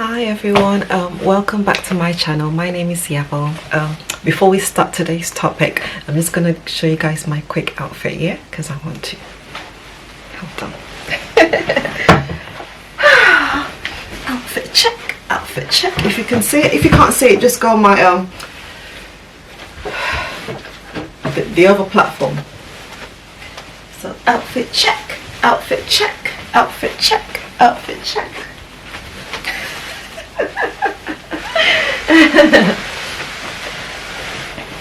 Hi everyone, welcome back to my channel. My name is Yabom. Before we start today's topic, I'm just going to show you guys my quick outfit here because I want to. Hold on. Outfit check, outfit check. If you can see it, if you can't see it, just go on my the other platform. So outfit check, outfit check, outfit check, outfit check.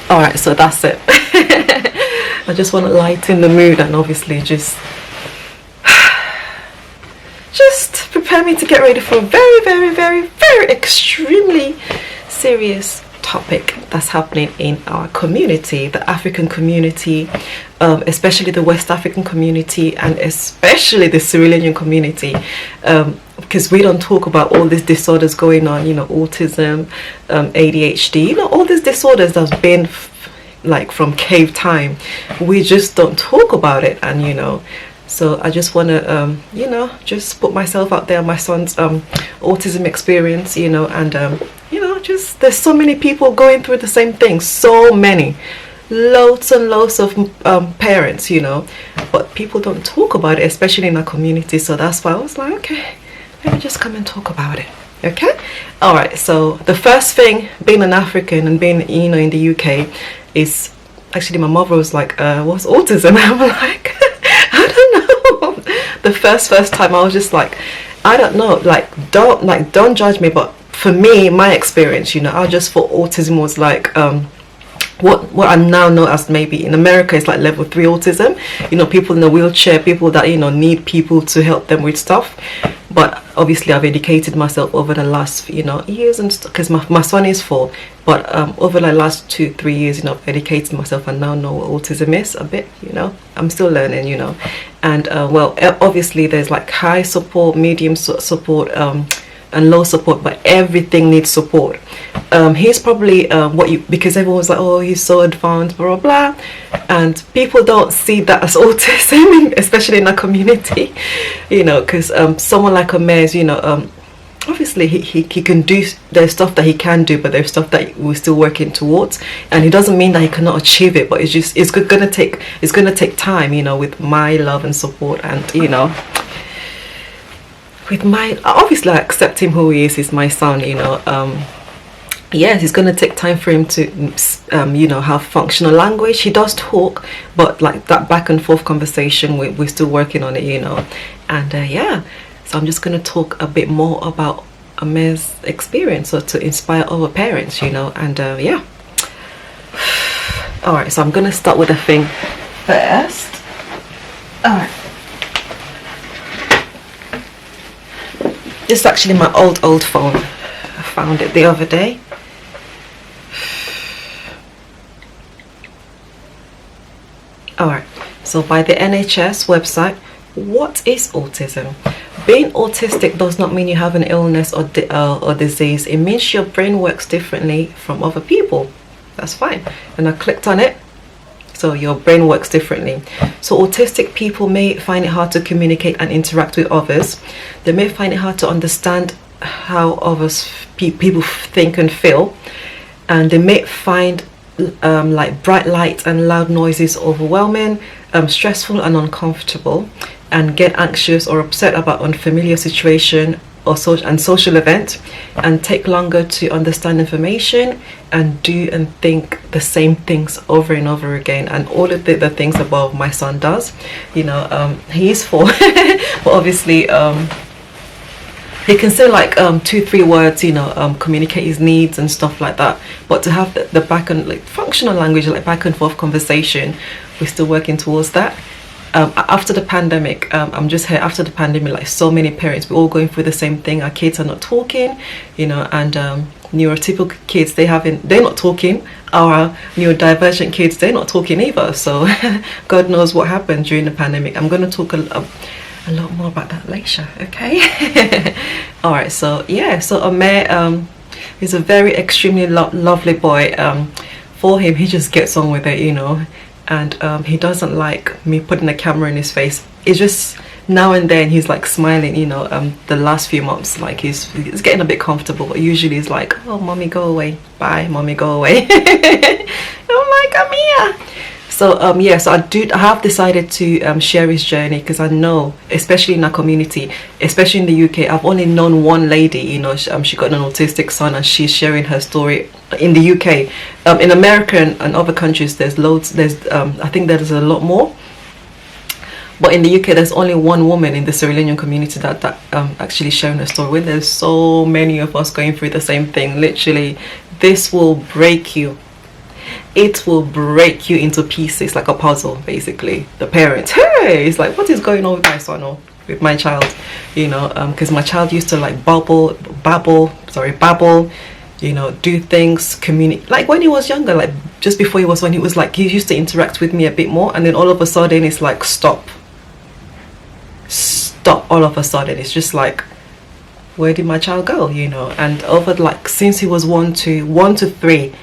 Alright, so that's it. I just want to lighten the mood and obviously just prepare me to get ready for a very extremely serious topic that's happening in our community, the African community, especially the West African community and especially the Sierra Leonean community, because we don't talk about all these disorders going on, you know, autism, ADHD, you know, all these disorders that's been like from cave time. We just don't talk about it, and you know, so I just want to you know, just put myself out there, my son's autism experience, you know, and you know, just there's so many people going through the same thing, so many, loads and loads of parents, you know, but people don't talk about it, especially in our community. So that's why I was like, okay, let me just come and talk about it. Okay, all right. So the first thing, being an African and being, you know, in the UK, is actually my mother was like, what's autism? I'm like, I don't know. The first time I was just like, I don't know, don't judge me, but for me, my experience, you know, I just thought autism was like what I now know as, maybe in America, it's like level 3 autism, you know, people in a wheelchair, people that, you know, need people to help them with stuff. But obviously I've educated myself over the last, you know, years, and because my son is 4, but over the last 2-3 years, you know, I've educated myself and now know what autism is a bit, you know. I'm still learning, you know. And well, obviously there's like high support, medium support, and low support, but everything needs support. He's probably because everyone's like, oh, he's so advanced, blah blah blah, and people don't see that as autism, especially in our community, you know, because someone like Omer's, you know, obviously he can do, there's stuff that he can do, but there's stuff that we're still working towards, and it doesn't mean that he cannot achieve it, but it's gonna take time, you know, with my love and support, and you know, with my, obviously I accept him who he is. He's my son, you know. Yes, it's going to take time for him to you know, have functional language. He does talk, but like that back and forth conversation, we're still working on it, you know. And yeah, so I'm just going to talk a bit more about Amer's experience, so to inspire other parents, you know. And yeah, all right, so I'm going to start with a thing first. All right, this is actually my old phone. I found it the other day. Alright, so by the NHS website, what is autism? Being autistic does not mean you have an illness or disease. It means your brain works differently from other people. That's fine. And I clicked on it. So your brain works differently. So autistic people may find it hard to communicate and interact with others. They may find it hard to understand how others people think and feel, and they may find like bright lights and loud noises overwhelming, stressful and uncomfortable, and get anxious or upset about unfamiliar situation or social event, and take longer to understand information and do and think the same things over and over again. And all of the things above my son does, you know. He is 4 but obviously he can say like 2-3 words, you know, communicate his needs and stuff like that, but to have the back and like functional language, like back and forth conversation, we're still working towards that. After the pandemic, I'm just here after the pandemic, like so many parents, we're all going through the same thing. Our kids are not talking, you know, and neurotypical kids, they're not talking. Our neurodivergent kids, they're not talking either. So God knows what happened during the pandemic. I'm going to talk a lot more about that later, okay? All right, so yeah, so Amer is a very extremely lovely boy. For him, he just gets on with it, you know, and he doesn't like me putting a camera in his face. It's just now and then he's like smiling, the last few months, like he's getting a bit comfortable, but usually he's like, oh mommy, go away, bye mommy, go away. I'm like, I'm here. So yeah, so I have decided to share his journey, because I know, especially in our community, especially in the UK, I've only known one lady, she got an autistic son, and she's sharing her story in the UK. In America and other countries, there's loads, I think there's a lot more. But in the UK, there's only one woman in the Sierra Leonean community that actually sharing her story. When there's so many of us going through the same thing, literally, this will break you. It will break you into pieces like a puzzle, basically. The parent, hey, it's like, what is going on with my son or with my child? Because my child used to like babble, do things, communicate. Like when he was younger, like just before he was like, he used to interact with me a bit more, and then all of a sudden it's like, stop. All of a sudden it's just like, where did my child go? And over like since he was 1 to 3,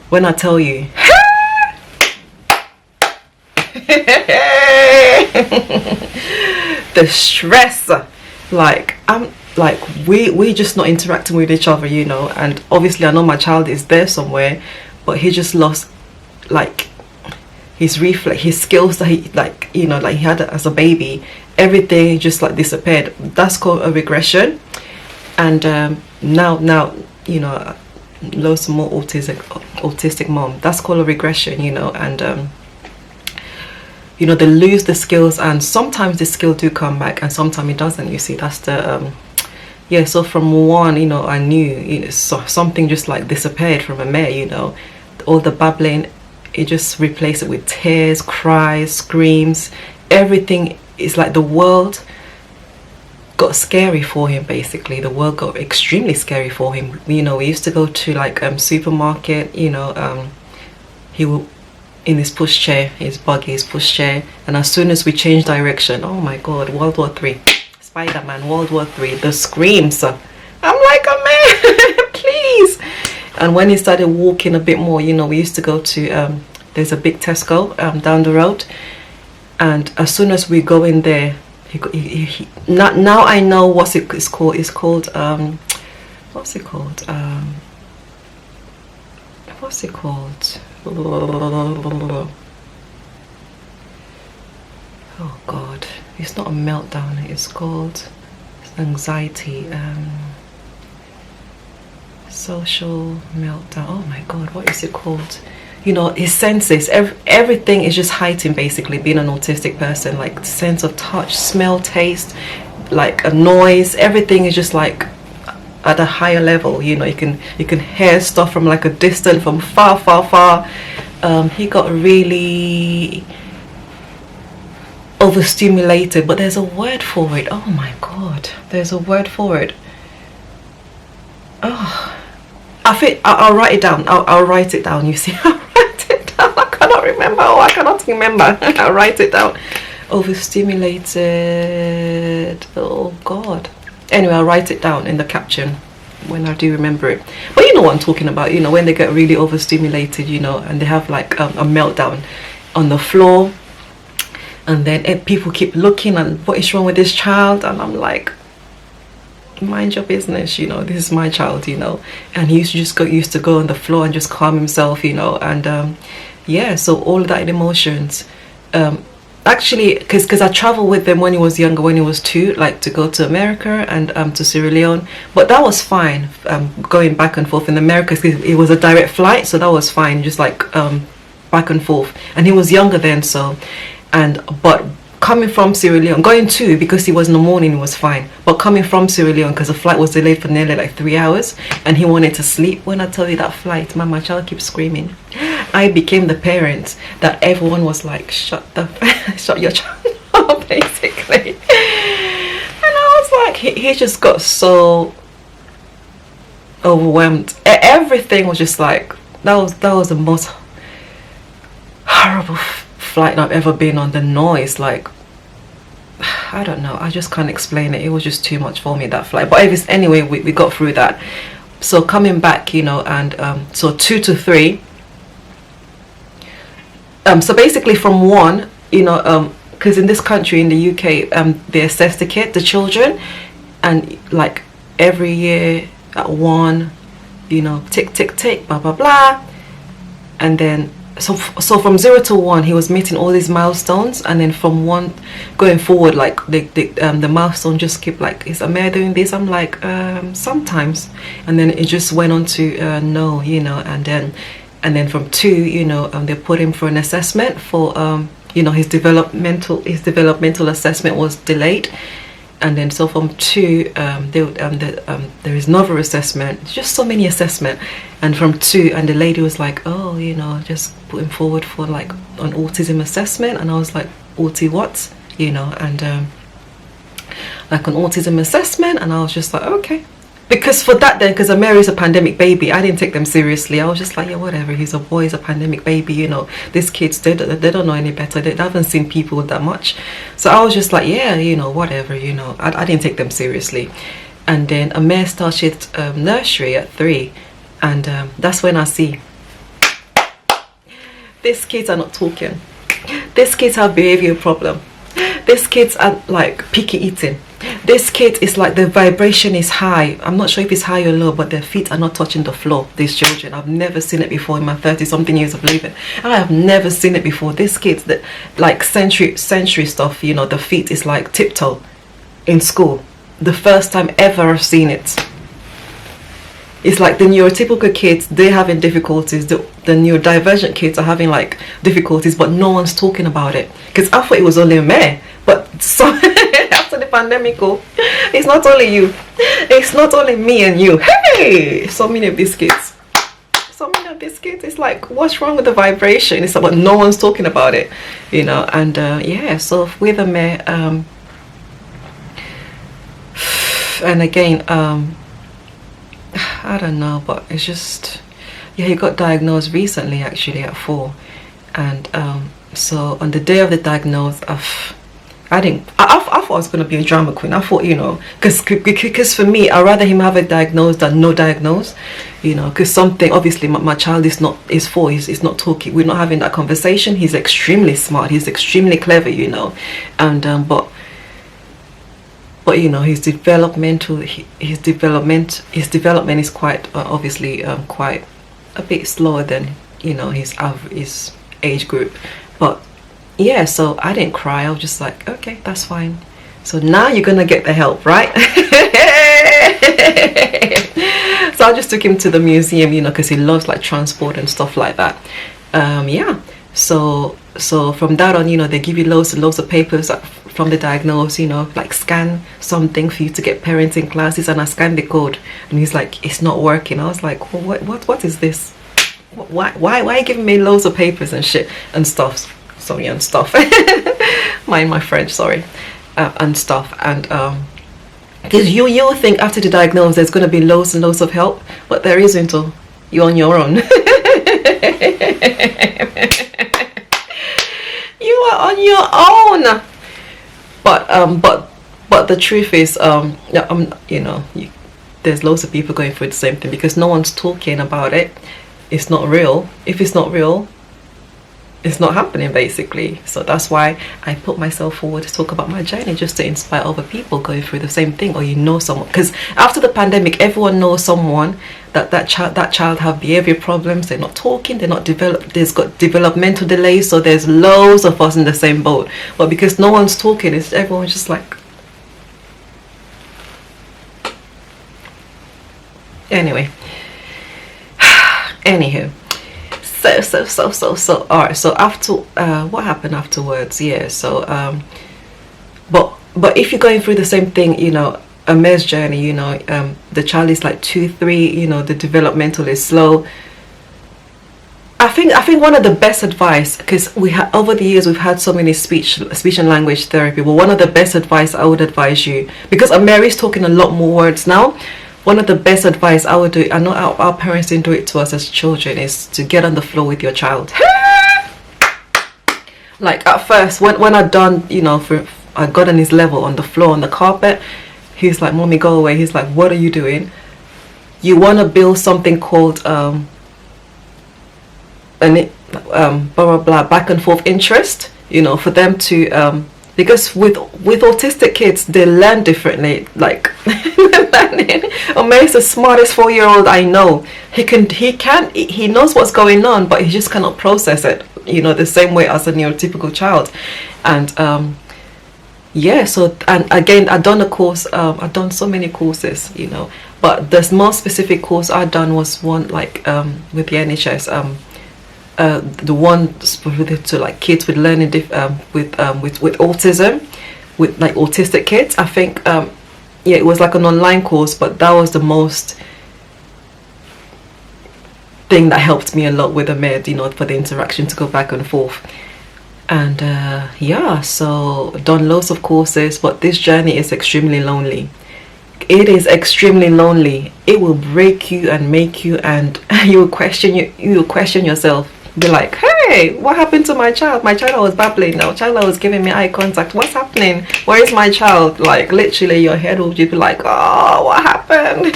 when I tell you, the stress, like I'm like, we just not interacting with each other, and obviously I know my child is there somewhere, but he just lost like his reflex, his skills that he like he had as a baby. Everything just like disappeared. That's called a regression. And now loads more autistic mom, that's called a regression, and they lose the skills, and sometimes the skill do come back and sometimes it doesn't. You see, that's the yeah. So from one, I knew something just like disappeared from a mare. All the babbling, it just replaced it with tears, cries, screams. Everything is like the world got scary for him. Basically, the world got extremely scary for him. We used to go to like supermarket. He will in his pushchair, his pushchair, and as soon as we changed direction, oh my God, World War III, Spider-Man, World War III, the screams. I'm like, oh man, please. And when he started walking a bit more, we used to go to there's a big Tesco down the road, and as soon as we go in there, now I know what it's called. It's called what's it called? Oh God, it's not a meltdown. It's called anxiety. Social meltdown. Oh my God, what is it called? His senses, everything is just heightened, basically, being an autistic person. Like sense of touch, smell, taste, like a noise, everything is just like at a higher level. You can hear stuff from like a distance, from far. He got really overstimulated, but there's a word for it. Oh my God, there's a word for it. Oh, I think I'll write it down. I'll write it down. You see, I'll write it down. I cannot remember. I cannot remember. I'll write it down. Overstimulated. Oh God. Anyway, I'll write it down in the caption when I do remember it. But you know what I'm talking about. When they get really overstimulated, and they have like a meltdown on the floor, and then people keep looking and what is wrong with this child, and I'm like, mind your business, this is my child, and he used to go on the floor and just calm himself, and yeah, so all of that emotions, actually, because I traveled with them when he was younger, when he was 2, like to go to America and to Sierra Leone, but that was fine, going back and forth in America. It was a direct flight, so that was fine, just like back and forth, and he was younger then, so, but coming from Sierra Leone, going to, because he was in the morning, it was fine, but coming from Sierra Leone, because the flight was delayed for nearly like 3 hours, and he wanted to sleep. When I tell you that flight, man, my child keeps screaming. I became the parent that everyone was like, shut your child up, basically. And I was like, he just got so overwhelmed. Everything was just like, that was the most horrible flight I've ever been on. The noise, like, I don't know, I just can't explain it. It was just too much for me, that flight. But anyway, we got through that. So coming back, and so 2 to 3, so basically from 1, because because in this country, in the UK, they assess the children, and like every year at one, you know, tick tick tick, blah blah blah, and then so from 0 to 1 he was meeting all these milestones, and then from 1 going forward, like the milestone just keep like, is Amir doing this? I'm like, sometimes. And then it just went on to no, you know, and then from 2, you know, they put him for an assessment for you know, his developmental assessment was delayed. And then so from 2, there is another assessment, just so many assessment. And from 2, and the lady was like, oh, you know, just put him forward for like an autism assessment. And I was like, auti what? You know, and like an autism assessment. And I was just like, okay. Because for that then, because Amir is a pandemic baby, I didn't take them seriously. I was just like, yeah, whatever, he's a boy, he's a pandemic baby, you know, these kids, they don't know any better, they haven't seen people that much. So I was just like, yeah, you know, whatever, you know, I didn't take them seriously. And then Amir started nursery at 3, and that's when I see these kids are not talking, these kids have behavior problem, these kids are like picky eating. This kid is like, the vibration is high. I'm not sure if it's high or low, but their feet are not touching the floor. These children, I've never seen it before in my 30-something years of living. I have never seen it before. These kids, that like sensory stuff, you know, the feet is like tiptoe in school. The first time ever I've seen it. It's like the neurotypical kids, they're having difficulties. The neurodivergent kids are having like difficulties, but no one's talking about it. Because I thought it was only me. But so after the pandemic, it's not only you. It's not only me and you. Hey, so many of these kids. So many of these kids. It's like, what's wrong with the vibration? It's about no one's talking about it, you know. And yeah, so with a me, and again, I don't know, but it's just, yeah, he got diagnosed recently, actually at 4, and so on the day of the diagnosis, I thought I was going to be a drama queen. I thought, you know, because for me, I'd rather him have a diagnosis than no diagnosis, you know, because something, obviously my child is 4, he's not talking, we're not having that conversation. He's extremely smart, he's extremely clever, you know, and but you know, his development is quite obviously quite a bit slower than, you know, his age group. But yeah, so I didn't cry. I was just like, okay, that's fine. So now you're gonna get the help, right? So I just took him to the museum, you know, because he loves like transport and stuff like that. Yeah, so from that on, you know, they give you loads and loads of papers from the diagnosis, you know, like scan something for you to get parenting classes. And I scanned the code, and he's like, it's not working. I was like, well, what is this? Why are you giving me loads of papers and shit and stuff? Sorry, and stuff. Mind my French, sorry. And stuff. And because you think after the diagnosis there's going to be loads and loads of help, but there isn't. You're on your own. You are on your own. But the truth is, you know, there's loads of people going through the same thing, because no one's talking about it. It's not real. If it's not real, it's not happening, basically. So that's why I put myself forward to talk about my journey, just to inspire other people going through the same thing, or you know someone. Because after the pandemic, everyone knows someone that child have behavior problems. They're not talking, they're not developed, there's got developmental delays. So there's loads of us in the same boat, but because no one's talking, it's everyone's just like, anyway. Anywho, so all right, so after what happened afterwards, yeah, so but if you're going through the same thing, you know, Amir's journey, you know, the child is like 2, 3, you know, the developmental is slow. I think one of the best advice, because we have over the years we've had so many speech and language therapy, but one of the best advice I would advise you, because Amir is talking a lot more words now, one of the best advice I would do, I know our parents didn't do it to us as children, is to get on the floor with your child. Like at first, when I done, you know, I got on his level on the floor, on the carpet, he's like, "Mommy, go away." He's like, "What are you doing?" You want to build something called blah blah blah, back and forth interest, you know, for them to because with autistic kids, they learn differently. Like Omer is the smartest 4-year-old I know. He knows what's going on, but he just cannot process it, the same way as a neurotypical child. And yeah, so, and again, I've done a course, I've done so many courses, but the more specific course I've done was one like with the NHS, the one specific to like kids with learning with autism, with like autistic kids. I think yeah, it was like an online course, but that was the most thing that helped me a lot with the med, for the interaction to go back and forth. And yeah, so done loads of courses, but this journey is extremely lonely. It is extremely lonely. It will break you and make you, and you will question yourself. Be like, hey, what happened to my child? My child was babbling now. Child was giving me eye contact. What's happening? Where is my child? Like literally your head will just be like, oh, what happened?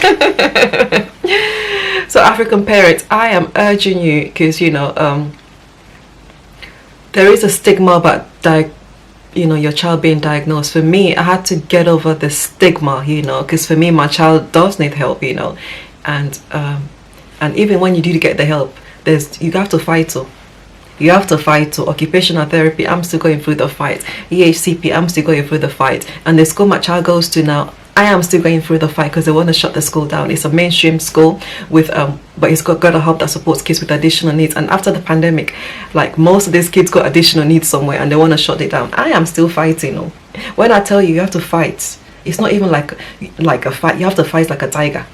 So African parents, I am urging you, because there is a stigma about your child being diagnosed. For me, I had to get over the stigma, because for me, my child does need help, and even when you do get the help, you have to fight to. You have to fight to. Occupational therapy, I'm still going through the fight. EHCP, I'm still going through the fight. And the school my child goes to now, I am still going through the fight, because they want to shut the school down. It's a mainstream school with but it's got a hub that supports kids with additional needs. And after the pandemic, like most of these kids got additional needs somewhere, and they want to shut it down. I am still fighting. When I tell you, you have to fight, it's not even like a fight. You have to fight like a tiger,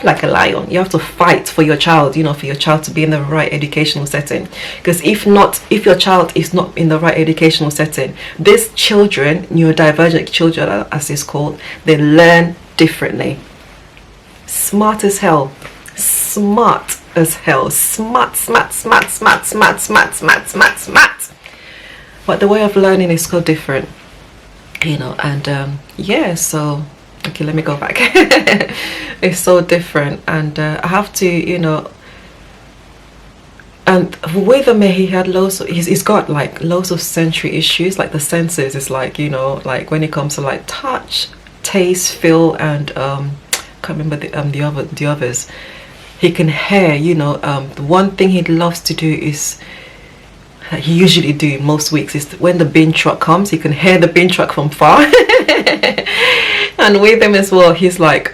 like a lion. You have to fight for your child, for your child to be in the right educational setting. Because if your child is not in the right educational setting, these children, neurodivergent children as it's called, they learn differently. Smart as hell. Smart as hell. Smart. But the way of learning is so different, and yeah, so okay, let me go back. It's so different, and I have to, and with him, he had he's got like loads of sensory issues, like the senses is like, like when it comes to like touch, taste, feel, and can't remember the others. He can hear, the one thing he loves to do is, he usually do most weeks, is when the bin truck comes, he can hear the bin truck from far. And with him as well, he's like,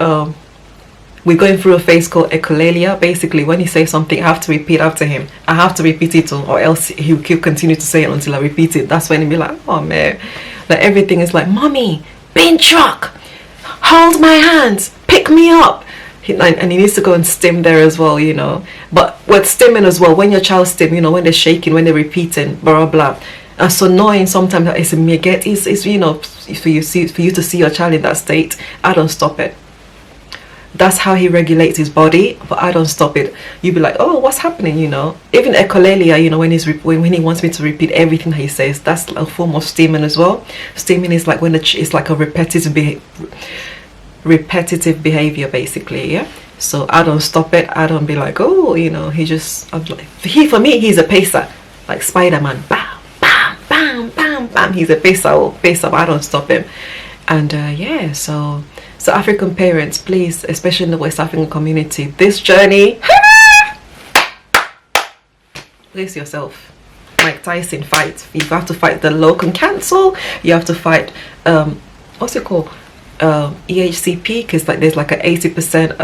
we're going through a phase called echolalia. Basically, when he says something, I have to repeat after him. I have to repeat it, or else he'll continue to say it until I repeat it. That's when he'll be like, oh man, like everything is like, mommy, bin truck, hold my hands, pick me up. And he needs to go and stim there as well, But with stimming as well, when your child stim, when they're shaking, when they're repeating, blah blah. And so annoying sometimes that it's a get is for you to see your child in that state. I don't stop it. That's how he regulates his body, but I don't stop it. You'd be like, oh, what's happening? Even echolalia, when he wants me to repeat everything he says, that's a form of stimming as well. Stimming is like when it's like a repetitive behavior, basically. Yeah. So I don't stop it. I don't be like, oh, for me, he's a pacer, like Spider-Man. Bam, bam, bam, bam, bam. He's a pacer, but I don't stop him. And yeah, so African parents, please, especially in the West African community, this journey, brace yourself. Mike Tyson fights. You have to fight the locum council. You have to fight what's it called, EHCP, because like there's like an 80%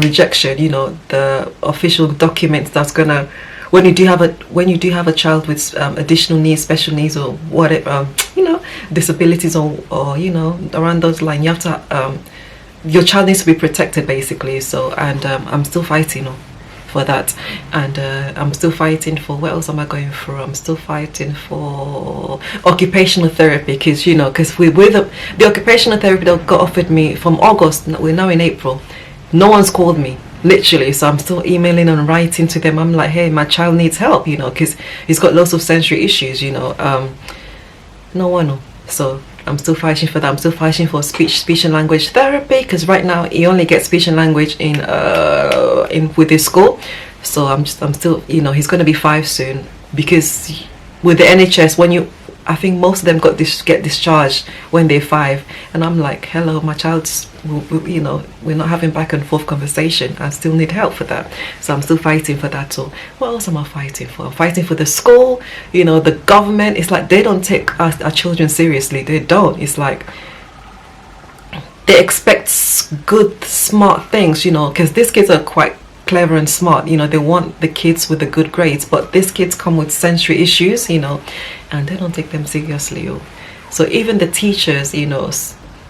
rejection. The official documents that's gonna, when you do have a child with additional needs, special needs, or whatever, disabilities, or around those lines, you have to your child needs to be protected, basically. So, and I'm still fighting for that, and I'm still fighting for, what else am I going through? I'm still fighting for occupational therapy, because with the occupational therapy that got offered me from August, we're now in April, no one's called me, literally. So I'm still emailing and writing to them. I'm like, hey, my child needs help, because he's got lots of sensory issues, no one. So I'm still fighting for that. I'm still fighting for speech and language therapy, because right now he only gets speech and language in with his school. So I'm still, he's going to be 5 soon, because with the NHS, I think most of them get discharged when they're 5, and I'm like, hello, my child's, you know, we're not having back and forth conversation. I still need help for that, so I'm still fighting for that. So what else am I fighting for? I'm fighting for the school, you know, the government. It's like they don't take our children seriously. They don't. It's like they expect good, smart things, you know, because these kids are quite clever and smart, you know. They want the kids with the good grades, but these kids come with sensory issues, you know, and they don't take them seriously. So even the teachers, you know,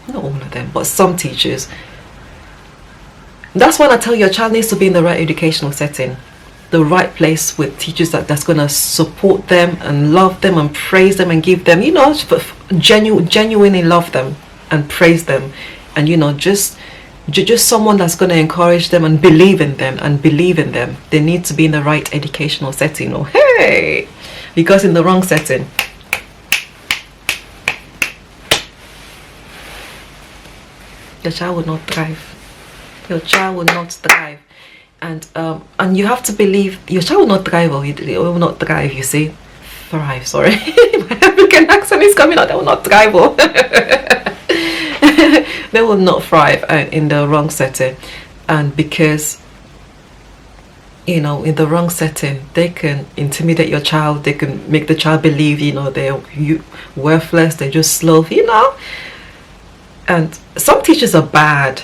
not all of them, but some teachers, that's when I tell you, your child needs to be in the right educational setting, the right place with teachers that's going to support them and love them and praise them and give them, you know, genuinely love them and praise them, and, you know, just someone that's going to encourage them and believe in them. They need to be in the right educational setting. Oh, hey, because in the wrong setting, your child will not thrive. Your child will not thrive. And you have to believe your child will not thrive, or it will not thrive. You see, thrive. Sorry, my African accent is coming out. They will not thrive. Oh. They will not thrive in the wrong setting. And because, you know, in the wrong setting, they can intimidate your child. They can make the child believe, you know, they're worthless, they're just slow, you know. And some teachers are bad,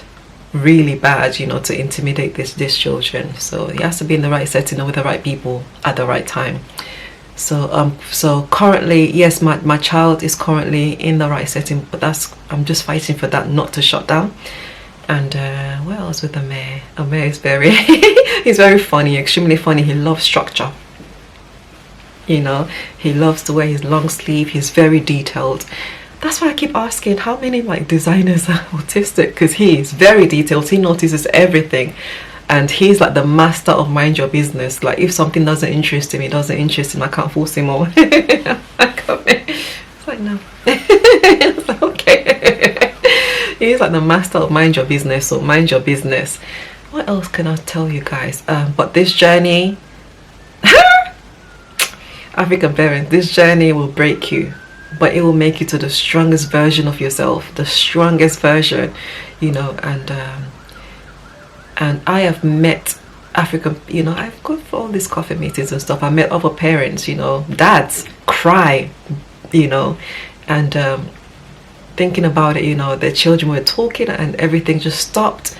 really bad, you know, to intimidate these children. So it has to be in the right setting and with the right people at the right time. So currently, yes, my child is currently in the right setting, but I'm just fighting for that not to shut down. And what else with the mayor? The mayor is he's very funny, extremely funny. He loves structure, you know. He loves to wear his long sleeve. He's very detailed. That's why I keep asking how many like designers are autistic, because he is very detailed. He notices everything. And he's like the master of mind your business. Like if something doesn't interest him, it doesn't interest him. I can't force him over. It's like, no. It's like, okay. He's like the master of mind your business. So mind your business. What else can I tell you guys? But this journey, African parents, this journey will break you, but it will make you to the strongest version of yourself, the strongest version, you know. And I have met African, you know, I've gone for all these coffee meetings and stuff. I met other parents, you know, dads cry, you know, and thinking about it, you know, their children were talking and everything just stopped,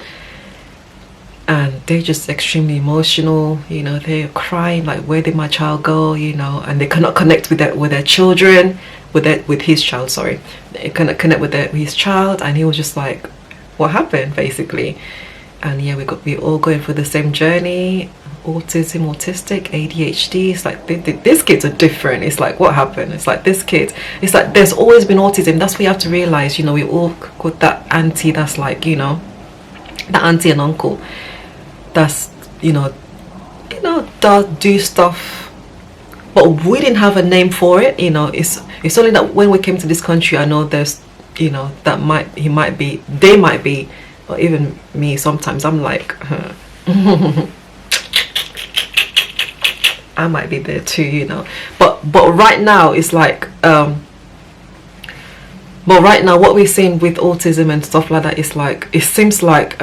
and they're just extremely emotional, you know. They're crying like, where did my child go, you know, and they cannot connect with their children, with his child, sorry. They cannot connect with his child, and he was just like, what happened, basically. And yeah, we're all going through the same journey. Autism, autistic, ADHD. It's like these kids are different. It's like, what happened? It's like this kid. It's like there's always been autism. That's what you have to realize. You know, we all got that auntie that's like, you know, that auntie and uncle that's, you know, does do stuff, but we didn't have a name for it. You know, it's only that when we came to this country, I know there's, you know, they might be. Or even me, sometimes I'm like, I might be there too, you know. But right now it's like, but right now what we're seeing with autism and stuff like that is like, it seems like,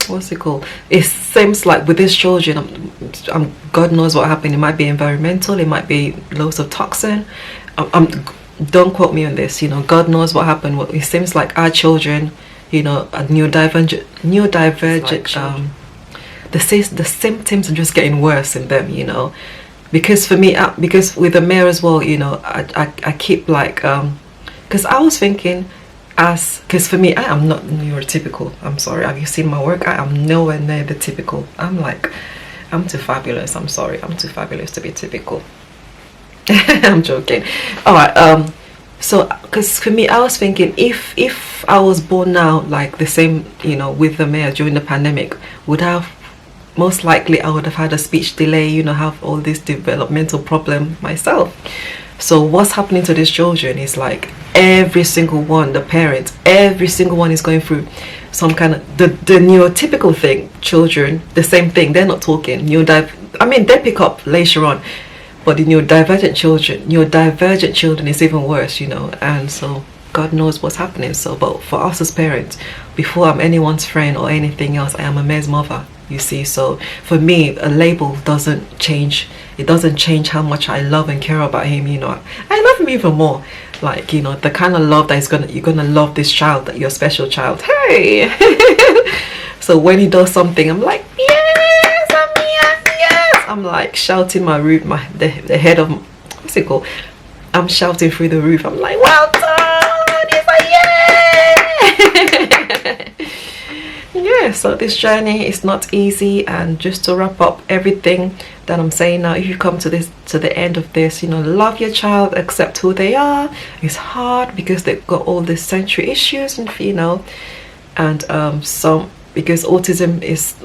what's it called? It seems like with these children, God knows what happened. It might be environmental. It might be loads of toxin. Don't quote me on this. You know, God knows what happened. It seems like our children, you know, neurodivergent, the symptoms are just getting worse in them, you know. Because for me, because with the mayor as well, you know, I keep like, because I was thinking, because for me, I am not neurotypical. I'm sorry, have you seen my work? I am nowhere near the typical. I'm like, I'm too fabulous. I'm sorry, I'm too fabulous to be typical. I'm joking. All right. So because for me, I was thinking, if I was born now like the same, you know, with the mayor during the pandemic, most likely I would have had a speech delay, you know, have all this developmental problem myself. So what's happening to these children is like every single one, the parents, every single one is going through some kind of the neurotypical thing. Children, the same thing. They're not talking. I mean, they pick up later on. But in your divergent children is even worse, you know. And so God knows what's happening. So, but for us as parents, before I'm anyone's friend or anything else, I am a mare's mother, you see. So for me, a label doesn't change. It doesn't change how much I love and care about him, you know. I love him even more. Like, you know, the kind of love that you're gonna love this child, that your special child. Hey. So when he does something, I'm like, yes, yes. I'm like shouting my roof, the head of, what's it called? I'm shouting through the roof. I'm like, well done. He's like, yeah. Yeah, so this journey is not easy. And just to wrap up everything that I'm saying now, if you come to the end of this, you know, love your child, accept who they are. It's hard because they've got all these sensory issues, and you know, and because autism is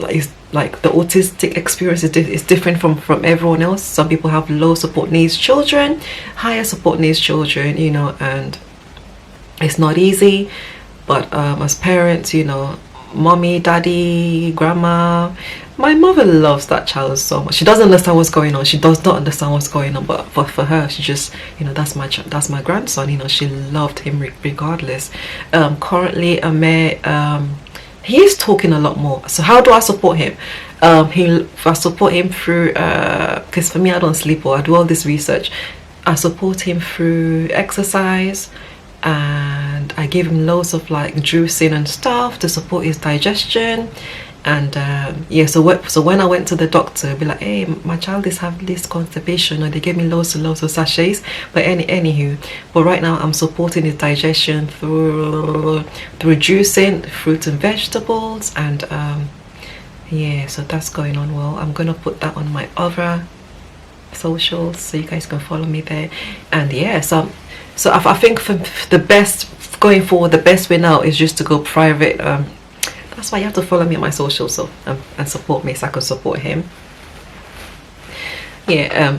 like the autistic experience is different from everyone else. Some people have low support needs children, higher support needs children, you know, and it's not easy. But as parents, you know, mommy, daddy, grandma, my mother loves that child so much. She doesn't understand what's going on. She does not understand what's going on, but for her, she just, you know, that's my grandson, you know. She loved him regardless. Currently he's talking a lot more. So how do I support him? I support him through because for me, I don't sleep or I do all this research. I support him through exercise, and I give him loads of like juicing and stuff to support his digestion. And yeah, so when I went to the doctor, I'd be like, hey, my child is having this constipation, and they gave me loads and loads of sachets. But anywho, but right now I'm supporting his digestion through juicing fruit and vegetables, and yeah, so that's going on well. I'm gonna put that on my other socials so you guys can follow me there. And yeah, so I think for the best going forward, the best way now is just to go private. That's why you have to follow me on my socials, so and support me so I can support him. Yeah,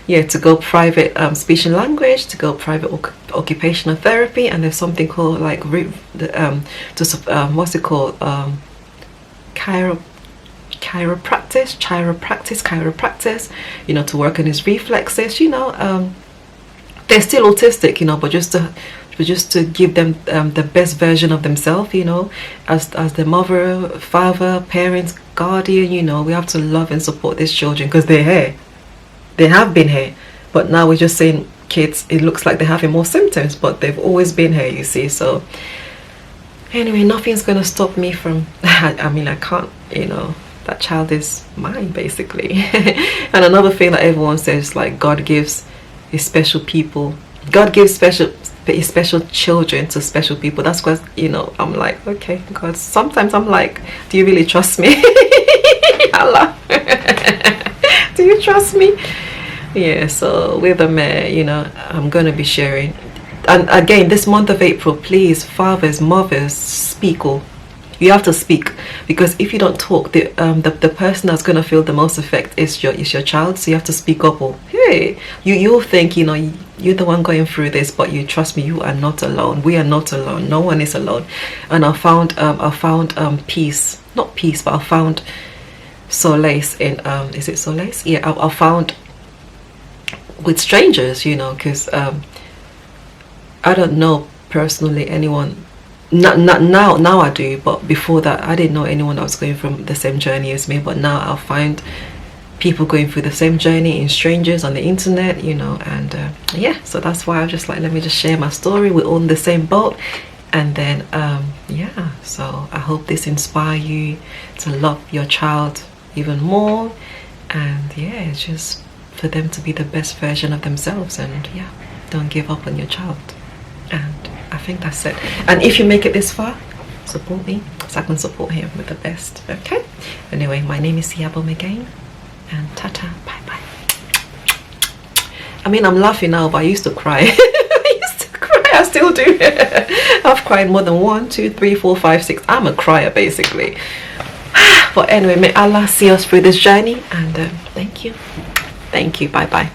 yeah, to go private speech and language, to go private occupational therapy, and there's something called like what's it called, chiropractic, you know, to work on his reflexes, you know. They're still autistic, you know, but just to give them the best version of themselves, you know, as the mother, father, parents, guardian, you know. We have to love and support these children because they're here. They have been here, but now we're just saying kids, it looks like they're having more symptoms, but they've always been here, you see. So anyway, nothing's gonna stop me from I mean, I can't, you know, that child is mine basically. And another thing that everyone says, like, God gives his special people, God gives special children to special people. That's what, you know, I'm like, okay, God, sometimes I'm like, do you really trust me? Allah. Do you trust me? Yeah, so with the mayor, you know, I'm gonna be sharing. And again, this month of April, please, fathers, mothers, speak. All you have to speak, because if you don't talk, the person that's gonna feel the most effect is your child. So you have to speak up. Or hey, you'll think, you know, you're the one going through this, but you trust me, you are not alone. We are not alone. No one is alone. And I found peace, not peace, but I found solace in is it solace? Yeah, I found with strangers, you know, because I don't know personally anyone. Not now I do, but before that I didn't know anyone that was going through the same journey as me. But now I'll find people going through the same journey in strangers on the internet, you know. And yeah, so that's why I'm just like, let me just share my story. We're all in the same boat. And then yeah, so I hope this inspire you to love your child even more, and yeah, just for them to be the best version of themselves. And yeah, don't give up on your child. And I think that's it. And if you make it this far, support me so I can support him with the best. Okay, anyway, my name is Yabom again, and tata, bye bye. I mean, I'm laughing now, but I used to cry. I still do. I've cried more than 1, 2, 3, 4, 5, 6. I'm a crier basically. But anyway, may Allah see us through this journey, and thank you, bye bye.